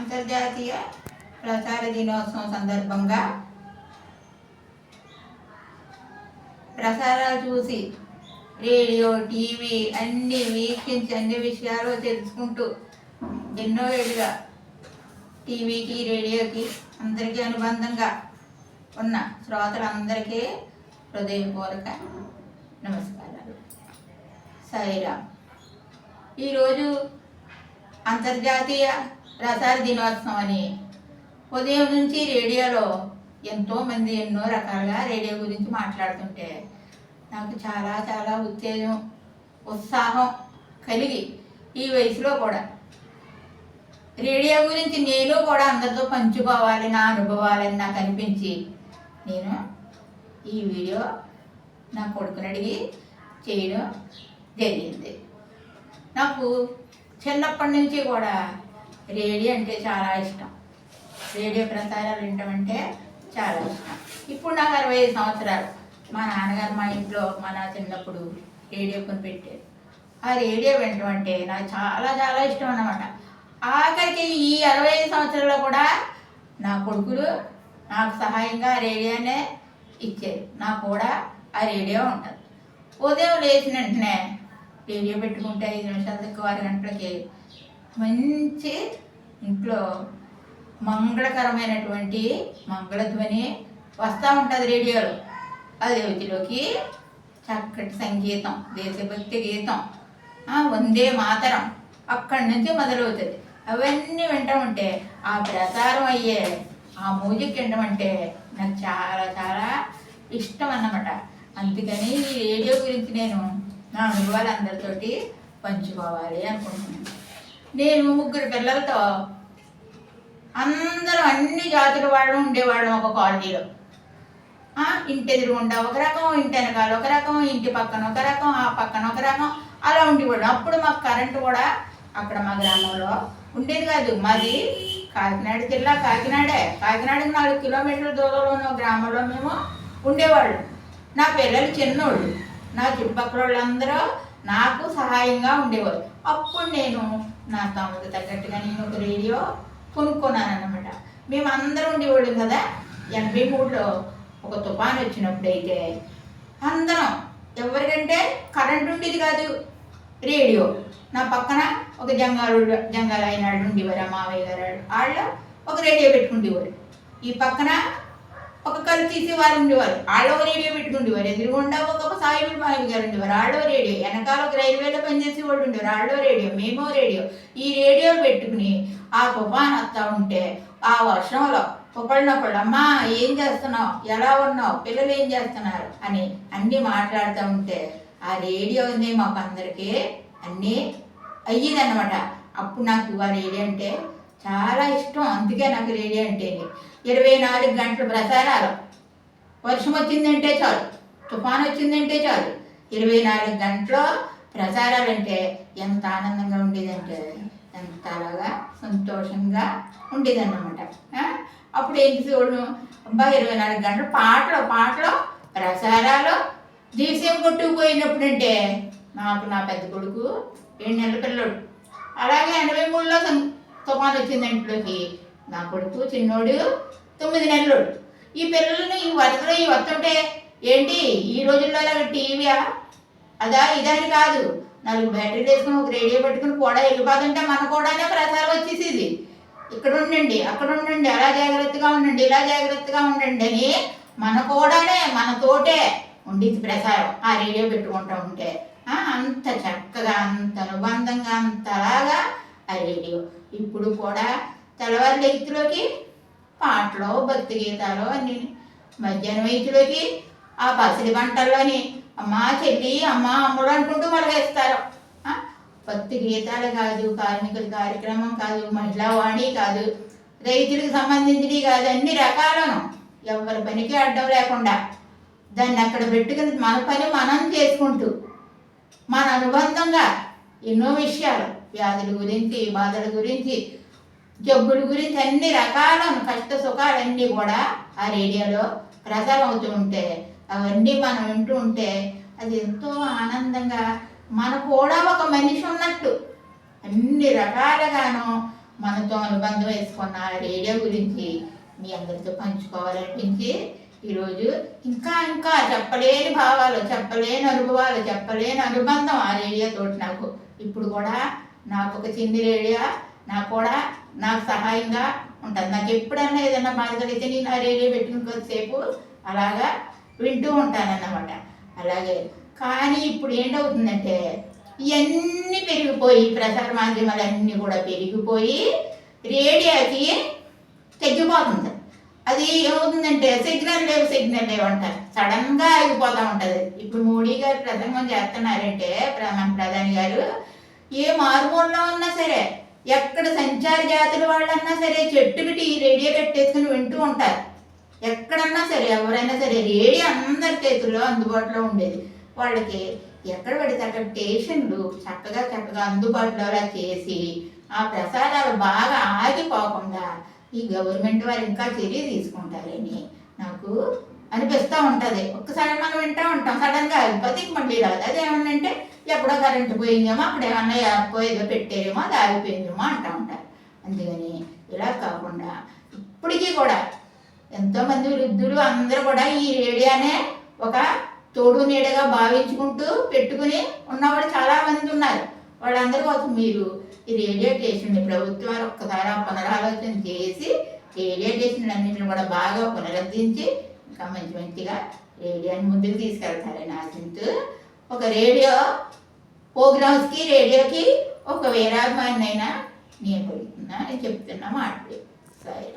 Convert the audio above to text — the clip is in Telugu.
అంతర్జాతీయ ప్రసార దినోత్సవం సందర్భంగా ప్రసారాలు చూసి రేడియో టీవీ అన్నీ వీక్షించి అన్ని విషయాలు తెలుసుకుంటూ ఎన్నో ఏళ్ళుగా టీవీకి రేడియోకి అందరికీ అనుబంధంగా ఉన్న శ్రోతలందరికీ హృదయపూర్వక నమస్కారాలు. సాయిరామ్. ఈరోజు అంతర్జాతీయ ప్రసార దినోత్సవం అని ఉదయం నుంచి రేడియోలో ఎంతోమంది ఎన్నో రకాలుగా రేడియో గురించి మాట్లాడుతుంటే నాకు చాలా చాలా ఉత్తేజం ఉత్సాహం కలిగి ఈ వయసులో కూడా రేడియో గురించి నేను కూడా అందరితో పంచుకోవాలి నా అనుభవాలని నాకు అనిపించి నేను ఈ వీడియో నా కొడుకుని అడిగి చేయడం జరిగింది. నాకు చిన్నప్పటి నుంచి కూడా రేడియో అంటే చాలా ఇష్టం. రేడియో ప్రసారాలు వినటం చాలా ఇష్టం. ఇప్పుడు నాకు 65 సంవత్సరాలు. మా నాన్నగారు మా ఇంట్లో మన చిన్నప్పుడు రేడియో కొని పెట్టారు. ఆ రేడియో వినటం అంటే నాకు చాలా చాలా ఇష్టం అన్నమాట. ఆఖరికి ఈ 65 సంవత్సరాల్లో కూడా నా కొడుకులు నాకు సహాయంగా రేడియోనే ఇచ్చారు. నాకు కూడా ఆ రేడియో ఉంటుంది. ఉదయం లేచిన వెంటనే రేడియో పెట్టుకుంటే 5 నిమిషాలు తక్కువ 6 గంటలకి మంచి ఇంట్లో మంగళకరమైనటువంటి మంగళధ్వని వస్తూ ఉంటుంది రేడియోలో. అది వీటిలోకి చక్కటి సంగీతం, దేశభక్తి గీతం, వందే మాతరం అక్కడి నుంచి మొదలవుతుంది. అవన్నీ వింటామంటే ఆ ప్రసారం అయ్యే ఆ మ్యూజిక్ వినటమంటే నాకు చాలా చాలా ఇష్టం అన్నమాట. అందుకని ఈ రేడియో గురించి నేను నా అనుభవాలు అందరితోటి పంచుకోవాలి అనుకుంటున్నాను. నేను 3 పిల్లలతో అందరం అన్ని జాతుల వాళ్ళు ఉండేవాళ్ళం ఒక కాలనీలో. ఇంటి ఎదురుగుండా ఒక రకం, ఇంటి వెనకాల ఒక రకం, ఇంటి పక్కన ఒక రకం, ఆ పక్కన ఒక రకం, అలా ఉండేవాళ్ళం. అప్పుడు మాకు కరెంటు కూడా అక్కడ మా గ్రామంలో ఉండేది కాదు. మాది కాకినాడ జిల్లా, కాకినాడకి 4 కిలోమీటర్ల దూరంలో ఉన్న గ్రామంలో మేము ఉండేవాళ్ళు. నా పిల్లలు చిన్నోళ్ళు, నా చుట్టుపక్కల వాళ్ళందరూ నాకు సహాయంగా ఉండేవారు. అప్పుడు నేను నా తమ్ముడు తగ్గట్టుగా నేను ఒక రేడియో కొనుక్కున్నాను అన్నమాట. మేము అందరం ఉండేవాళ్ళం కదా. 83లో ఒక తుఫాను వచ్చినప్పుడైతే అందరం ఎవరికంటే కరెంట్ ఉండేది కాదు, రేడియో. నా పక్కన ఒక జంగాలు అయినాడు ఉండేవారు, మావయ్య గారు వాళ్ళు ఒక రేడియో పెట్టుకుంటేవారు. ఈ పక్కన ఒక కళ్ళు తీసి వారు ఉండేవారు, వాళ్ళు ఒక రేడియో పెట్టుకుంటేవారు. ఎదురుగుండా ఒక సాయిబుల్ మావయ్య గారు ఉండేవారు, వాళ్ళు రేడియో. వెనకాల ఒక రైల్వేలో పనిచేసే వాళ్ళు ఉండేవారు, వాళ్ళు రేడియో, మేమో రేడియో. ఈ రేడియోలు పెట్టుకుని ఆ తుఫాన్ వస్తూ ఉంటే ఆ వర్షంలో ఒకళ్ళనొకళ్ళు, అమ్మా ఏం చేస్తున్నావు, ఎలా ఉన్నావు, పిల్లలు ఏం చేస్తున్నారు అని అన్నీ మాట్లాడుతూ ఉంటే ఆ రేడియోని మాకు అందరికీ అన్నీ అయ్యిందన్నమాట. అప్పుడు నాకు ఆ రేడియో అంటే చాలా ఇష్టం. అందుకే నాకు రేడియో అంటే 24 గంటల ప్రసారాలు. వర్షం వచ్చిందంటే చాలు, తుఫాను వచ్చిందంటే చాలు, 24 గంటలు ప్రసారాలంటే ఎంత ఆనందంగా ఉండేదంటే ఎంత అలాగా సంతోషంగా ఉండేదన్నమాట. అప్పుడు ఏంటి చూడు, 24 గంటలు పాటలు ప్రసారాలు. జీవితం కొట్టుకుపోయినప్పుడు అంటే నాకు నా పెద్ద కొడుకు 7 నెలల పిల్లడు. అలాగే 83లో తుఫాను వచ్చింది ఇంట్లోకి. నా కొడుకు చిన్నోడు 9 నెలలోడు. ఈ పిల్లల్ని ఈ వరదలో వస్తుంటే ఏంటి ఈ రోజుల్లో అలాగే టీవీయా అదా ఇదని కాదు, 4 బ్యాటరీలు వేసుకుని ఒక రేడియో పెట్టుకుని కూడా వెళ్ళిపోతుంటే మన కూడానే ప్రసారం వచ్చేసేది. ఇక్కడ ఉండండి, అక్కడ ఉండండి, అలా జాగ్రత్తగా ఉండండి, ఇలా జాగ్రత్తగా ఉండండి అని మన కూడానే మనతోటే ఉండేది ప్రసారం. ఆ రేడియో పెట్టుకుంటూ ఉంటే అంత చక్కగా, అంత అనుబంధంగా, అంతలాగా ఆ రేడియో. ఇప్పుడు కూడా తెల్లవారి లెగిత్తులోకి పాటలు, భక్తి గీతాలు అన్ని, మధ్యాహ్నం వయసులోకి ఆ పసిడి పంటల్లోని అమ్మా చెల్లి, అమ్మా అమ్ముడు అనుకుంటూ మొదలుగేస్తారు. భక్తి గీతాలు కాదు, కార్మికుల కార్యక్రమం కాదు, మహిళా వాణి కాదు, రైతులకు సంబంధించినవి కాదు, అన్ని రకాలను ఎవరి పనికి అడ్డం లేకుండా దాన్ని అక్కడ పెట్టుకుని మన పని మనం చేసుకుంటూ మన అనుబంధంగా ఎన్నో విషయాలు, వ్యాధుల గురించి, బాధల గురించి, జబ్బుల గురించి అన్ని రకాలను కష్ట సుఖాలన్నీ కూడా ఆ రేడియోలో ప్రసారం అవుతూ ఉంటే అవన్నీ మనం వింటూ ఉంటే అది ఎంతో ఆనందంగా, మన కూడా ఒక మనిషి ఉన్నట్టు అన్ని రకాలుగాను మనతో అనుబంధం వేసుకున్న రేడియో గురించి మీ అందరితో పంచుకోవాలనిపించి ఈరోజు ఇంకా ఇంకా చెప్పలేని భావాలు, చెప్పలేని అనుభవాలు, చెప్పలేని అనుబంధం ఆ రేడియోతో నాకు. ఇప్పుడు కూడా నాకు ఒక చిన్ని రేడియో నాకు సహాయంగా ఉంటుంది. నాకు ఎప్పుడన్నా ఏదన్నా బాధ కలిగితే నేను ఆ రేడియో పెట్టుకుని కొద్దిసేపు అలాగా వింటూ ఉంటానన్నమాట. అలాగే కానీ ఇప్పుడు ఏంటవుతుందంటే ఇవన్నీ పెరిగిపోయి, ప్రసార మాధ్యమాలు అన్నీ కూడా పెరిగిపోయి రేడియోకి తగ్గిపోతుంది. అది ఏమవుతుందంటే సిగ్నల్ లేవు అంటారు, సడన్గా ఆగిపోతూ ఉంటుంది. ఇప్పుడు మోడీ గారు ప్రసంగం చేస్తున్నారంటే మన ప్రధాని గారు ఏ మారుమూలలో ఉన్నా సరే, ఎక్కడ సంచార జాతుల వాళ్ళన్నా సరే చెట్టుకి రేడియో పెట్టేసుకుని వింటూ ఉంటారు. ఎక్కడన్నా సరే ఎవరైనా సరే రేడియో అందరి చేతుల్లో అందుబాటులో ఉండేది. వాళ్ళకి ఎక్కడ పడితే అక్కడ స్టేషన్లు చక్కగా అందుబాటులో చేసి ఆ ప్రసారాలు బాగా ఆగిపోకుండా ఈ గవర్నమెంట్ వారు ఇంకా చర్య తీసుకుంటారని నాకు అనిపిస్తూ ఉంటుంది. ఒక్కసారి మనం వింటూ ఉంటాం, సడన్గా ఆగిపోతే మళ్ళీ రాదు. అదేమన్నంటే ఎప్పుడో కరెంటు పోయిందేమో, అక్కడ ఏమన్నా ఏదో పెట్టేదేమో, అది ఆగిపోయిందేమో అంటూ ఉంటారు. అందుకని ఇలా కాకుండా ఇప్పటికీ కూడా ఎంతోమంది వృద్ధులు అందరూ కూడా ఈ రేడియోనే ఒక తోడు నీడగా భావించుకుంటూ పెట్టుకుని ఉన్నవాడు చాలామంది ఉన్నారు. వాళ్ళందరి కోసం మీరు ఈ రేడియో స్టేషన్ని ప్రభుత్వం ఒక్కసారి పునరాలోచన చేసి రేడియో స్టేషన్లన్నింటిని కూడా బాగా పునరుద్ధరించి ఇంకా మంచిగా రేడియోని ముందుకు తీసుకెళ్తారని ఆశిస్తూ ఒక రేడియో ప్రోగ్రామ్స్కి రేడియోకి ఒక వేరాభిమానైనా నేను చెప్తున్నా మాట్లాడి సరే.